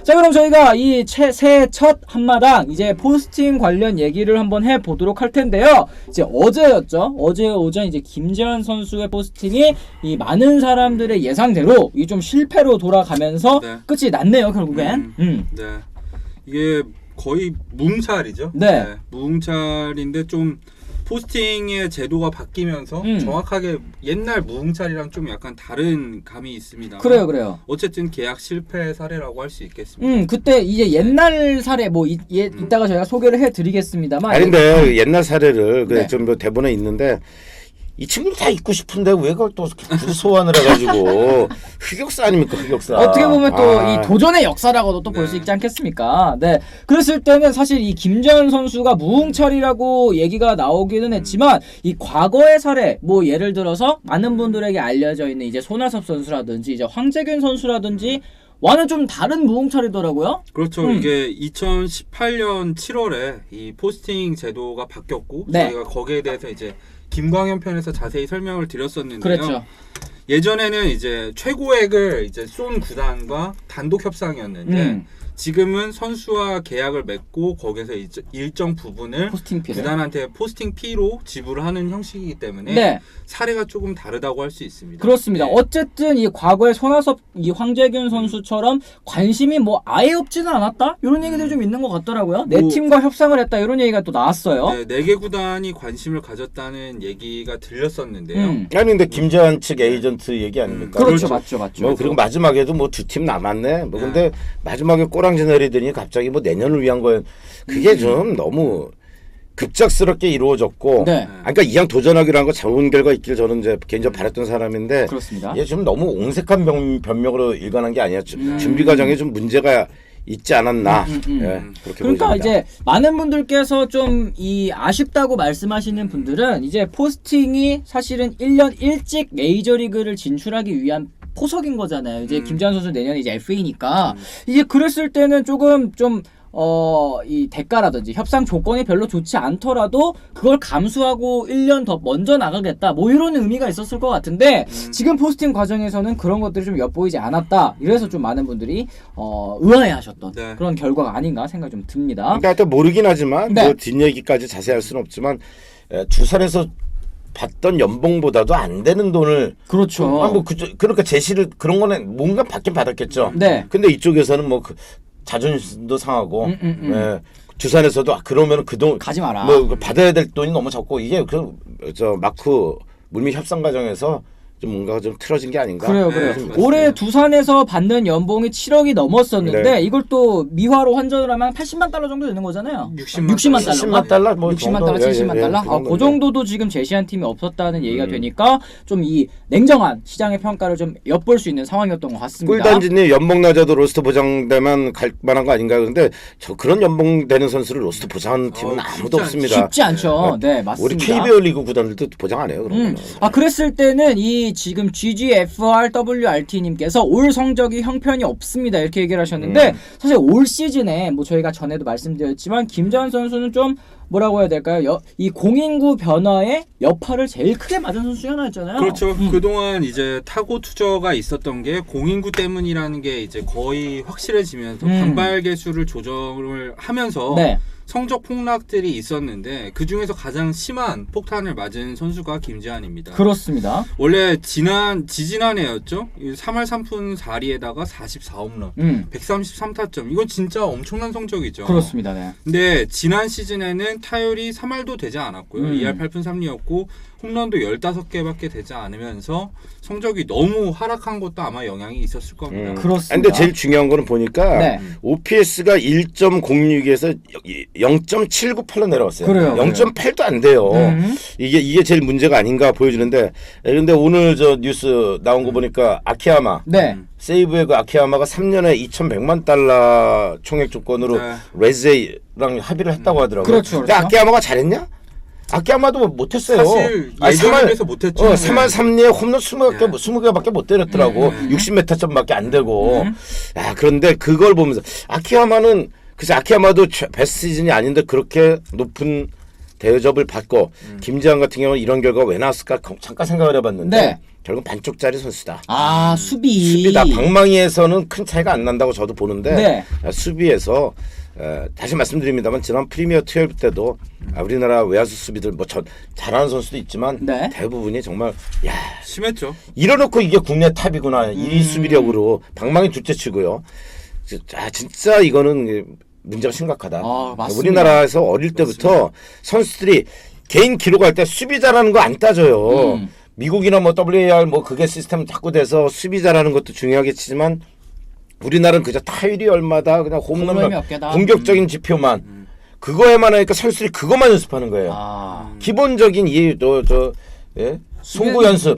자, 그럼 저희가 이 새해 첫 한마당 이제 포스팅 관련 얘기를 한번 해보도록 할 텐데요. 이제 어제였죠. 어제 오전 이제 김재환 선수의 포스팅이 이 많은 사람들의 예상대로 이 좀 실패로 돌아가면서 네. 끝이 났네요, 결국엔. 네. 이게 거의 무응찰이죠. 네. 무응찰인데 좀 포스팅의 제도가 바뀌면서 정확하게 옛날 무응찰이랑 좀 약간 다른 감이 있습니다. 그래요. 어쨌든 계약 실패 사례라고 할 수 있겠습니다. 그때 이제 옛날 사례 뭐 이따가 저희가 소개를 해드리겠습니다만. 아니 근데 옛날 사례를 네. 좀 뭐 대본에 있는데 이 친구들 다 있고 싶은데 왜 그걸 또 굳이 소환을 해가지고 흑역사 아닙니까 흑역사. 어떻게 보면 또 이 도전의 역사라고도 또 볼 수 있지 않겠습니까? 네. 그랬을 때는 사실 이 김재환 선수가 무응찰이라고 얘기가 나오기는 했지만 이 과거의 사례 뭐 예를 들어서 많은 분들에게 알려져 있는 이제 손아섭 선수라든지 이제 황재균 선수라든지 와는 좀 다른 무응찰이더라고요. 그렇죠. 이게 2018년 7월에 이 포스팅 제도가 바뀌었고 네. 저희가 거기에 대해서 이제 김광현 편에서 자세히 설명을 드렸었는데요. 그렇죠. 예전에는 이제 최고액을 이제 쏜 구단과 단독 협상이었는데 지금은 선수와 계약을 맺고 거기서 일정 부분을 포스팅 피를. 구단한테 포스팅 피로 지불하는 형식이기 때문에 네. 사례가 조금 다르다고 할 수 있습니다. 그렇습니다. 네. 어쨌든 이 과거에 손아섭, 이 황재균 선수처럼 관심이 뭐 아예 없지는 않았다? 이런 얘기도 좀 있는 것 같더라고요. 내 팀과 협상을 했다 이런 얘기가 또 나왔어요. 네, 4개 구단이 관심을 가졌다는 얘기가 들렸었는데요. 아니 근데 김재환 측 에이전트 얘기 아닙니까? 그렇죠. 그렇죠. 맞죠. 뭐 그리고 마지막에도 뭐 2팀 남았네. 뭐 네. 근데 마지막에 꼬랑지 내리더니 갑자기 뭐 내년을 위한 거예요. 그게 좀 너무 급작스럽게 이루어졌고. 네. 그러니까 이왕 도전하기로 한 거 좋은 결과 있길 저는 이제 개인적으로 바랬던 사람인데. 그렇습니다. 이게 좀 너무 옹색한 변명으로 일관한 게 아니야. 준비 과정에 좀 문제가 있지 않았나. 예, 그렇게 그러니까 보여집니다. 이제 많은 분들께서 좀 이 아쉽다고 말씀하시는 분들은 이제 포스팅이 사실은 1년 일찍 메이저리그를 진출하기 위한 포석인 거잖아요. 이제 김재환 선수 내년에 이제 FA니까 이제 그랬을 때는 조금 좀 이 대가라든지 협상 조건이 별로 좋지 않더라도 그걸 감수하고 1년 더 먼저 나가겠다 뭐 이런 의미가 있었을 것 같은데 지금 포스팅 과정에서는 그런 것들이 좀 엿보이지 않았다. 이래서 좀 많은 분들이 의아해하셨던 네. 그런 결과가 아닌가 생각이 좀 듭니다. 그러니까 하여튼 모르긴 하지만 네. 뭐 뒷얘기까지 자세히 할 수는 없지만 두산에서 받던 연봉보다도 안 되는 돈을 그렇죠. 뭐 그러니까 제시를 그런 거는 뭔가 받긴 받았겠죠. 네. 근데 이쪽에서는 뭐 자존심도 상하고 예, 두산에서도 그러면 그 돈 가지 마라. 뭐 받아야 될 돈이 너무 적고 이게 저 마크 물밑 협상 과정에서 좀 뭔가 좀 틀어진 게 아닌가. 그래요. 맞습니다. 올해 두산에서 받는 연봉이 7억이 넘었었는데 네. 이걸 또 미화로 환전을 하면 80만 달러 정도 되는 거잖아요. 60만 달러. 70만 달러 뭐 60만 정도. 달러, 70만 예, 예, 달러. 그 그 정도인데. 정도도 지금 제시한 팀이 없었다는 얘기가 되니까 좀 이 냉정한 시장의 평가를 좀 엿볼 수 있는 상황이었던 것 같습니다. 꿀단지님 연봉 낮아도 로스트 보장되면 갈 만한 거 아닌가. 그런데 저 그런 연봉 되는 선수를 로스트 보장하는 팀은 아무도 없습니다. 쉽지 않죠. 네, 우리 맞습니다. KBO 리그 구단들도 보장 안 해요. 그런 거는. 그랬을 때는 이 지금 GGFRWRT님께서 올 성적이 형편이 없습니다. 이렇게 얘기를 하셨는데 사실 올 시즌에 뭐 저희가 전에도 말씀드렸지만 김재환 선수는 좀 뭐라고 해야 될까요? 이 공인구 변화의 여파를 제일 크게 맞은 선수 중에 하나였잖아요. 그렇죠. 그동안 이제 타고 투저가 있었던 게 공인구 때문이라는 게 이제 거의 확실해지면서 반발 개수를 조정을 하면서 네. 성적 폭락들이 있었는데 그 중에서 가장 심한 폭탄을 맞은 선수가 김재환입니다. 그렇습니다. 원래 지지난해였죠. 3할 3푼 4리에다가 44홈런, 133타점. 이건 진짜 엄청난 성적이죠. 그렇습니다. 네. 근데 지난 시즌에는 타율이 3할도 되지 않았고요. 2할 8푼 3리였고 홈런도 15개밖에 되지 않으면서 성적이 너무 하락한 것도 아마 영향이 있었을 겁니다. 그렇습니다. 근데 제일 중요한 거는 보니까 네. OPS가 1.06에서 0.798로 내려왔어요. 그래요, 0.8도 안 돼요. 이게 제일 문제가 아닌가 보여주는데, 그런데 오늘 저 뉴스 나온 거 보니까 아키야마, 네. 세이브의 그 아키야마가 3년에 2,100만 달러 총액 조건으로 네. 레즈랑 합의를 했다고 하더라고요. 그렇죠, 근데 그렇죠. 아키야마가 잘했냐? 아키야마도 못했어요. 사실 예전에 비해서 못했죠. 3할 3리에 홈런 20개밖에 못 때렸더라고. 60m점밖에 안 되고. 그런데 그걸 보면서 아키야마는 글쎄 아키야마도 베스트 시즌이 아닌데 그렇게 높은 대접을 받고 김지한 같은 경우는 이런 결과가 왜 나왔을까 잠깐 생각을 해봤는데 네. 결국 반쪽짜리 선수다. 아 수비. 수비다. 방망이에서는 큰 차이가 안 난다고 저도 보는데 네. 수비에서 다시 말씀드립니다만 지난 프리미어 12 때도 우리나라 외야수 수비들 뭐 잘하는 선수도 있지만 네. 대부분이 정말 야 심했죠. 이래놓고 이게 국내 탑이구나 이 수비력으로 방망이 둘째 치고요. 진짜 이거는 문제가 심각하다. 맞습니다. 우리나라에서 어릴 때부터 선수들이 개인 기록할 때 수비 잘하는 거 안 따져요. 미국이나 뭐 WAR 뭐 그게 시스템 자꾸 돼서 수비 잘하는 것도 중요하게 치지만 우리나라는 그저 타율이 얼마다 그냥 홈런 몇 개다. 공격적인 지표만 그거에만 하니까 선수들이 그것만 연습하는 거예요. 기본적인 송구 연습.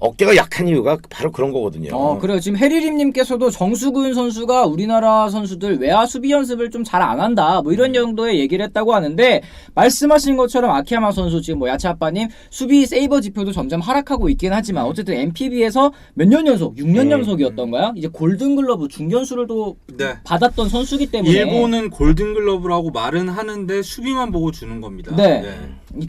어깨가 약한 이유가 바로 그런 거거든요. 그래요. 지금 해리림님께서도 정수근 선수가 우리나라 선수들 외야 수비 연습을 좀 잘 안 한다. 뭐 이런 정도의 얘기를 했다고 하는데 말씀하신 것처럼 아키야마 선수 지금 뭐 야채 아빠님 수비 세이버 지표도 점점 하락하고 있긴 하지만 어쨌든 NPB에서 몇 년 연속, 6년 연속이었던가요? 이제 골든글러브 중견수를 또 네. 받았던 선수기 때문에 일본은 골든글러브라고 말은 하는데 수비만 보고 주는 겁니다. 네.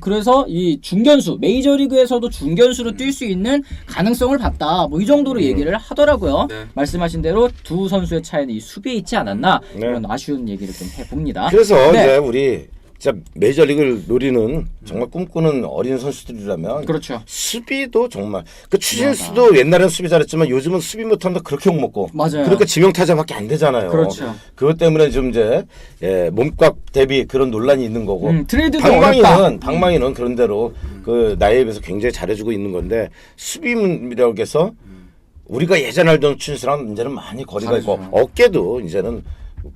그래서 이 중견수 메이저리그에서도 중견수로 뛸 수 있는 가능성을 봤다. 뭐 이 정도로 얘기를 하더라고요. 네. 말씀하신 대로 두 선수의 차이는 이 수비에 있지 않았나 네. 이런 아쉬운 얘기를 좀 해봅니다. 그래서 네. 이제 우리 진짜 메이저리그를 노리는 정말 꿈꾸는 어린 선수들이라면 그렇죠. 수비도 정말 그 추신수도 옛날에는 수비 잘했지만 요즘은 수비 못한다 그렇게 욕먹고 맞아요. 그러니까 지명타자밖에 안 되잖아요. 그렇죠. 그것 때문에 좀 이제 몸값 대비 그런 논란이 있는 거고 트레이드도 어렵다. 방망이는 그런 대로 그 나이에 비해서 굉장히 잘해주고 있는 건데 수비력에서 우리가 예전에 알던 추신수랑 이제는 많이 거리가 있고 어깨도 이제는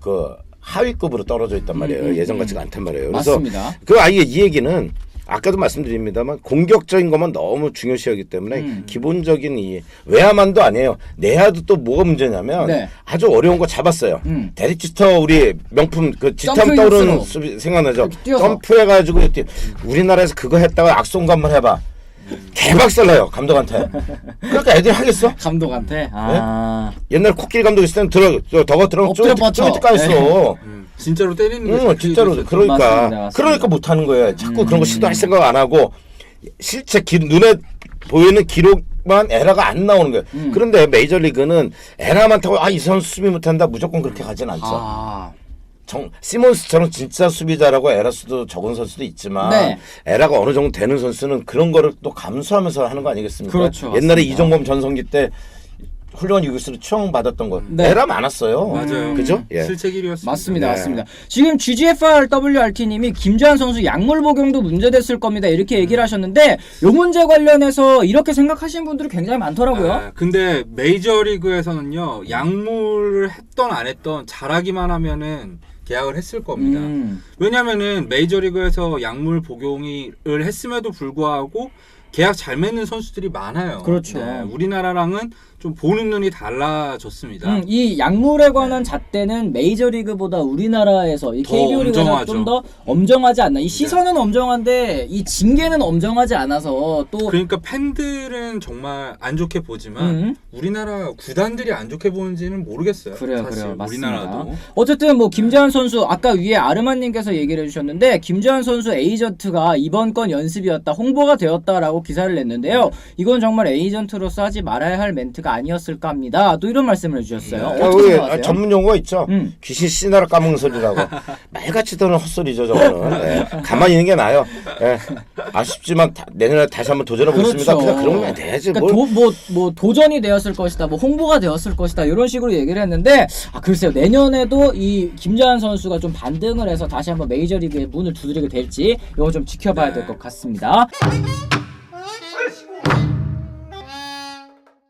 그 하위급으로 떨어져 있단 말이에요. 예전 같지가 않단 말이에요. 그래서 맞습니다. 그 아예 이 얘기는 아까도 말씀드립니다만 공격적인 것만 너무 중요시하기 때문에 기본적인 이 외야만도 아니에요. 내야도 또 뭐가 문제냐면 네. 아주 어려운 거 잡았어요. 데릭 지터 우리 명품 그 지탐 점프 떠오르는 jut수로. 수비 생각나죠? 뛰어서. 점프해가지고 우리나라에서 그거 했다가 악송구 한번 해봐. 개박살나요 감독한테. 그러니까 애들이 하겠어? 감독한테 옛날 코끼리 감독 있을 때는 더가 들어가면 엎드려 뻗쳐. 쪼깃까였어. 진짜로 때리는 게 진짜로 그러니까 맞습니다. 그러니까 못하는 거예요. 자꾸 그런 거 시도할 생각 안 하고 실제 눈에 보이는 기록만 에러가 안 나오는 거예요. 그런데 메이저리그는 에러 많다고 이 선수 수비 못한다 무조건 그렇게 가진 않죠. 시몬스처럼 진짜 수비 잘하고 에러 수도 적은 선수도 있지만 네. 에러가 어느 정도 되는 선수는 그런 거를 또 감수하면서 하는 거 아니겠습니까? 그렇죠. 옛날에 맞습니다. 이종범 전성기 때 훌륭한 유격수로 추앙받았던 거 네. 에러 많았어요. 맞아요. 그죠? 예. 실책 1위였습니다. 맞습니다. 네. 맞습니다. 지금 GGFRWRT님이 김주한 선수 약물 복용도 문제됐을 겁니다. 이렇게 얘기를 하셨는데 이 문제 관련해서 이렇게 생각하시는 분들이 굉장히 많더라고요. 근데 메이저리그에서는요. 약물을 했던 안 했던 잘하기만 하면은 계약을 했을 겁니다. 왜냐면은 메이저리그에서 약물 복용을 했음에도 불구하고 계약 잘 맺는 선수들이 많아요. 그렇죠. 네, 우리나라랑은 좀 보는 눈이 달라졌습니다. 이 약물에 관한 잣대는 메이저리그보다 우리나라에서 이 더 KBO 리그가 엄정하죠. 좀 더 엄정하지 않나. 이 시선은 엄정한데 이 징계는 엄정하지 않아서 또 그러니까 팬들은 정말 안 좋게 보지만 우리나라 구단들이 안 좋게 보는지는 모르겠어요. 그래요, 사실 그래요. 맞습니다. 우리나라도. 어쨌든 뭐 김주한 선수 아까 위에 아르마님께서 얘기를 해주셨는데 김주한 선수 에이전트가 이번 건 연습이었다, 홍보가 되었다라고 기사를 냈는데요. 이건 정말 에이전트로서 하지 말아야 할 멘트가 아니었을까 합니다. 또 이런 말씀을 해주셨어요. 어떻게 우리 생각하세요? 전문 용어가 있죠. 귀신 씨나라 까먹는 소리라고. 말같이 드는 헛소리죠, 저거는. 네. 가만히 있는 게 나아요. 네. 아쉽지만 내년에 다시 한번 도전해 보겠습니다. 그렇죠. 그냥 그러면 돼야지. 그러니까 뭐 도전이 되었을 것이다, 뭐 홍보가 되었을 것이다 이런 식으로 얘기를 했는데 글쎄요 내년에도 이 김주한 선수가 좀 반등을 해서 다시 한번 메이저리그의 문을 두드리게 될지 이거 좀 지켜봐야 될 것 같습니다.